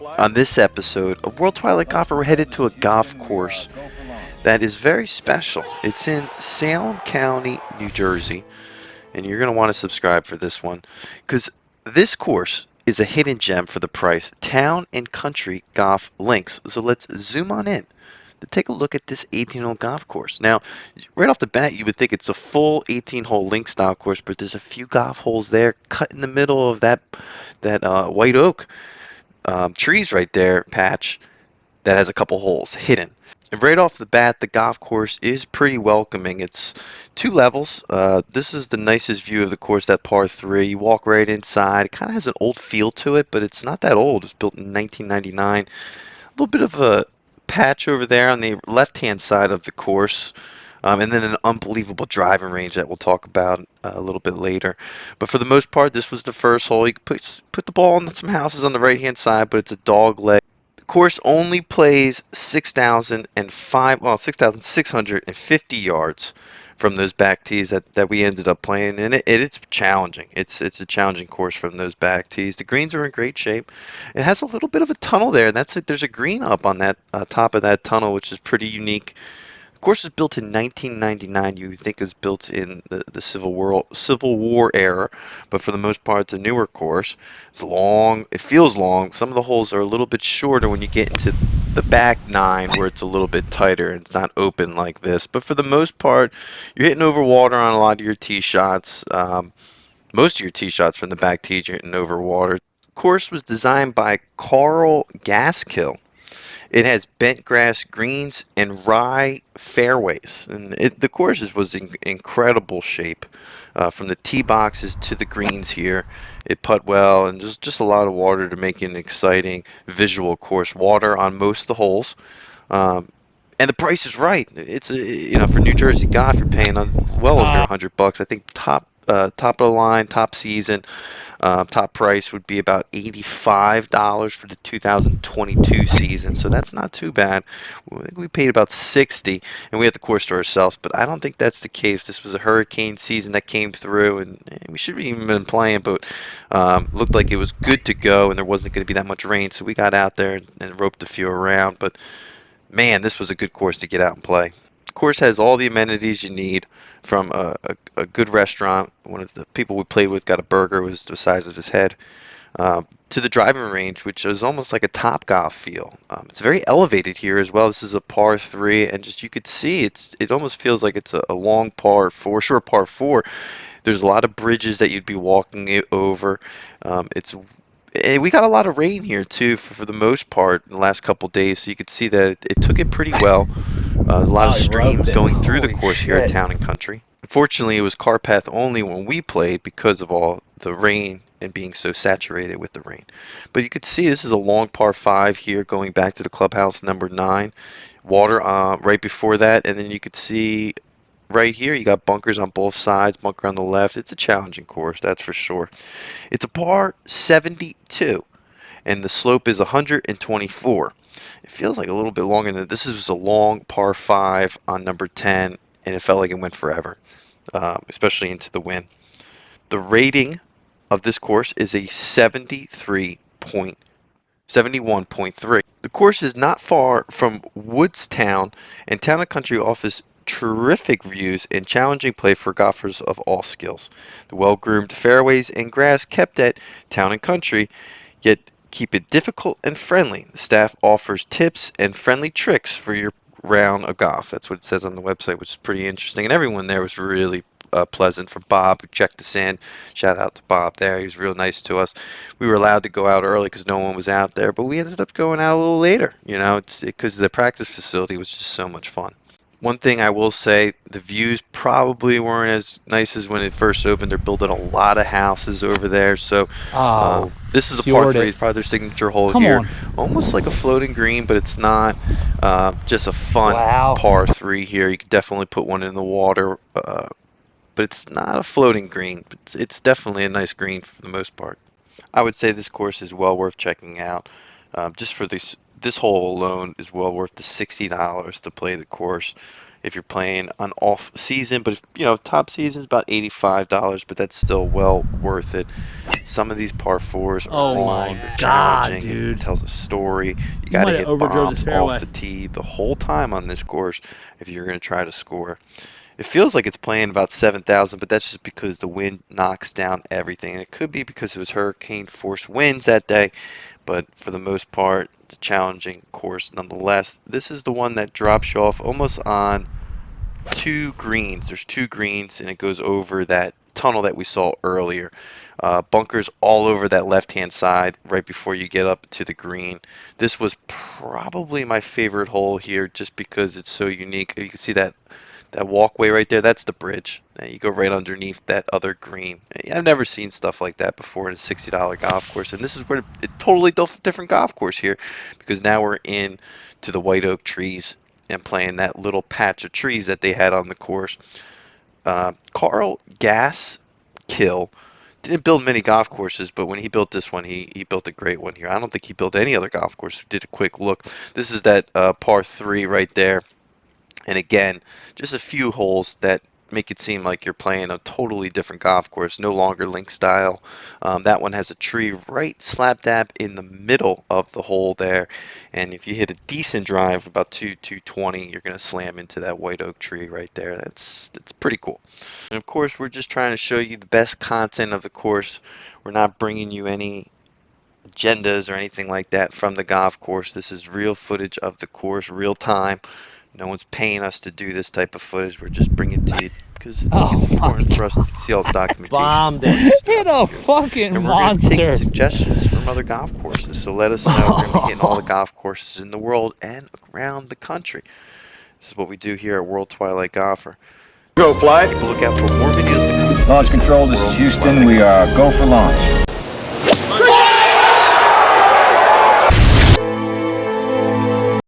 On this episode of World Twilight Golfer, we're headed to a golf course that is very special. It's in Salem County, New Jersey, and you're going to want to subscribe for this one because this course is a hidden gem for the price. Town and Country Golf Links. So let's zoom on in to take a look at this 18-hole golf course. Now, right off the bat, you would think it's a full 18-hole link style course, but there's a few golf holes there cut in the middle of that white oak trees right there patch that has a couple holes hidden. And right off the bat, the golf course is pretty welcoming. It's two levels. This is the nicest view of the course, that par 3. You walk right inside. It kind of has an old feel to it, but it's not that old. It was built in 1999. A little bit of a patch over there on the left-hand side of the course. And then an unbelievable driving range that we'll talk about a little bit later. But for the most part, this was the first hole. You could put the ball on some houses on the right-hand side, but it's a dog leg. The course only plays 6,650 yards from those back tees that we ended up playing, and it's challenging. It's a challenging course from those back tees. The greens are in great shape. It has a little bit of a tunnel there, and that's it. There's a green up on that top of that tunnel, which is pretty unique. The course was built in 1999. You would think it was built in the Civil War era, but for the most part, it's a newer course. It's long. It feels long. Some of the holes are a little bit shorter when you get into the back 9, where it's a little bit tighter and it's not open like this. But for the most part, you're hitting over water on a lot of your tee shots. Most of your tee shots from the back tees, you're hitting over water. The course was designed by Carl Gaskill. It has bent grass greens and rye fairways, and the course was in incredible shape, from the tee boxes to the greens here. It putt well, and just a lot of water to make it an exciting visual course. Water on most of the holes, and the price is right. It's for New Jersey golf, you're paying well under $100. I think top of the line, top season. Top price would be about $85 for the 2022 season, so that's not too bad. We paid about $60, and we had the course to ourselves, but I don't think that's the case. This was a hurricane season that came through, and we should have even been playing, but looked like it was good to go, and there wasn't going to be that much rain, so we got out there and roped a few around. But man, this was a good course to get out and play. The course has all the amenities you need, from a good restaurant. One of the people we played with got a burger, was the size of his head, to the driving range, which is almost like a Topgolf feel. It's very elevated here as well. This is a par 3, and just you could see it almost feels like it's a long par 4, short par 4. There's a lot of bridges that you'd be walking it over. We got a lot of rain here too for the most part in the last couple days, so you could see that it took it pretty well. A lot of streams going through the course here at Town and Country. Unfortunately, it was car path only when we played because of all the rain and being so saturated with the rain. But you could see this is a long par 5 here going back to the clubhouse number 9. Water right before that, and then you could see right here you got bunkers on both sides, bunker on the left. It's a challenging course, that's for sure. It's a par 72, and the slope is 124. It feels like a little bit longer than this. Is a long par 5 on number 10, and it felt like it went forever, especially into the wind. The rating of this course is a 71.3. The course is not far from Woodstown, and Town and Country offers terrific views and challenging play for golfers of all skills. The well-groomed fairways and grass kept at Town and Country, yet keep it difficult and friendly. The staff offers tips and friendly tricks for your round of golf. That's what it says on the website, which is pretty interesting. And everyone there was really pleasant. For Bob, who checked us in, shout out to Bob there. He was real nice to us. We were allowed to go out early because no one was out there, but we ended up going out a little later. It's because the practice facility was just so much fun. One thing I will say, the views probably weren't as nice as when it first opened. They're building a lot of houses over there, so this is a par 3. It's probably their signature hole here. Almost like a floating green, but it's not. Just a fun par 3 here. You could definitely put one in the water, but it's not a floating green. It's definitely a nice green for the most part. I would say this course is well worth checking out. Just for this hole alone is well worth the $60 to play the course. if you're playing on off season. But if, top season is about $85, but that's still well worth it. Some of these par fours are Oh long, my they're God, challenging, it dude. tells a story. You You got to might have hit overdrove the bombs off fairway. the tee the whole time on this course if you're going to try to score. It feels like it's playing about 7,000, but that's just because the wind knocks down everything. And it could be because it was hurricane force winds that day, but for the most part, it's a challenging course nonetheless. This is the one that drops you off almost on two greens. There's two greens, and it goes over that tunnel that we saw earlier. Bunkers all over that left-hand side right before you get up to the green. This was probably my favorite hole here just because it's so unique. You can see that walkway right there, that's the bridge. And you go right underneath that other green. I've never seen stuff like that before in a $60 golf course. And this is where it totally different golf course here because now we're in to the white oak trees and playing that little patch of trees that they had on the course. Carl Gaskill didn't build many golf courses, but when he built this one, he built a great one here. I don't think he built any other golf course. Did a quick look. This is that par 3 right there. And again, just a few holes that make it seem like you're playing a totally different golf course, no longer link style. That one has a tree right slap dab in the middle of the hole there. And if you hit a decent drive, about 220, you're going to slam into that white oak tree right there. That's pretty cool. And of course, we're just trying to show you the best content of the course. We're not bringing you any agendas or anything like that from the golf course. This is real footage of the course, real time. No one's paying us to do this type of footage. We're just bringing it to you because I think it's important for us to see all the documentation of Bombed it. courses Hit throughout the a years. fucking And we're going to be taking monster. suggestions from other golf courses. So let us know. We're going to be hitting all the golf courses in the world and around the country. This is what we do here at World Twilight Golfer. Go fly. Keep a lookout for more videos to come. Launch control, this is Houston. We are go for launch.